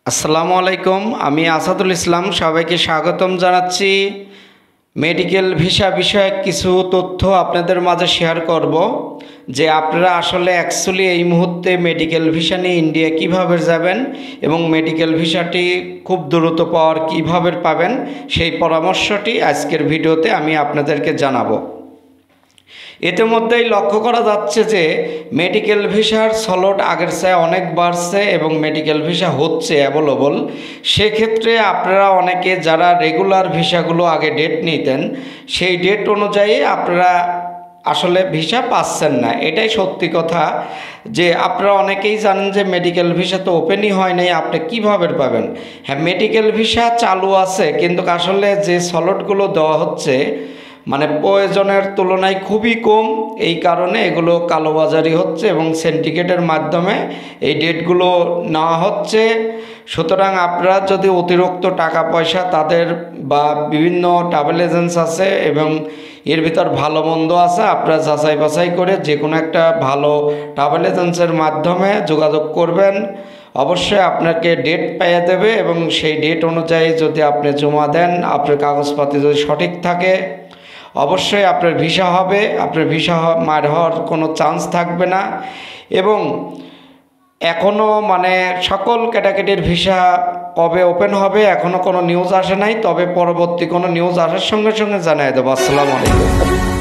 আসসালামু আলাইকুম। আমি আসাদুল ইসলাম, সবাইকে স্বাগতম জানাচ্ছি। মেডিকেল ভিসা বিষয়ক কিছু তথ্য আপনাদের মাঝে শেয়ার করব যে আপনারা আসলে অ্যাকচুয়ালি এই মুহূর্তে মেডিকেল ভিসা নিয়ে ইন্ডিয়া কিভাবে যাবেন এবং মেডিকেল ভিসাটি খুব দ্রুত পাওয়ার কিভাবে পাবেন সেই পরামর্শটি আজকের ভিডিওতে আমি আপনাদেরকে জানাবো। ইতিমধ্যেই লক্ষ্য করা যাচ্ছে যে মেডিকেল ভিসার স্লট আগের চেয়ে অনেক বাড়ছে এবং মেডিকেল ভিসা হচ্ছে অ্যাভেলেবল। সেক্ষেত্রে আপনারা অনেকে যারা রেগুলার ভিসাগুলো আগে ডেট নিতেন, সেই ডেট অনুযায়ী আপনারা আসলে ভিসা পাচ্ছেন না। এটাই সত্যি কথা যে আপনারা অনেকেই জানেন যে মেডিকেল ভিসা তো ওপেনই হয় নাই, আপনি কীভাবে পাবেন? হ্যাঁ, মেডিকেল ভিসা চালু আছে, কিন্তু আসলে যে স্লটগুলো দেওয়া হচ্ছে মানে প্রয়োজনের তুলনায় খুবই কম। এই কারণে এগুলো কালোবাজারি হচ্ছে এবং সিন্ডিকেটের মাধ্যমে এই ডেটগুলো নেওয়া হচ্ছে। সুতরাং আপনারা যদি অতিরিক্ত টাকা পয়সা তাদের বা বিভিন্ন ট্রাভেল এজেন্সি আছে এবং এর ভিতর ভালো মন্দ আছে, আপনারা যাচাই বাছাই করে যে কোনো একটা ভালো ট্রাভেল এজেন্সির মাধ্যমে যোগাযোগ করবেন। অবশ্যই আপনাকে ডেট পেয়ে দেবে এবং সেই ডেট অনুযায়ী যদি আপনি জমা দেন, আপনার কাগজপাতি যদি সঠিক থাকে, অবশ্যই আপনার ভিসা হবে। আপনার ভিসা মার হওয়ার কোনো চান্স থাকবে না। এবং এখনও মানে সকল ক্যাটাগরির ভিসা কবে ওপেন হবে এখনও কোনো নিউজ আসে নাই, তবে পরবর্তী কোনো নিউজ আসার সঙ্গে সঙ্গে জানিয়ে দেবো। আসসালামু আলাইকুম।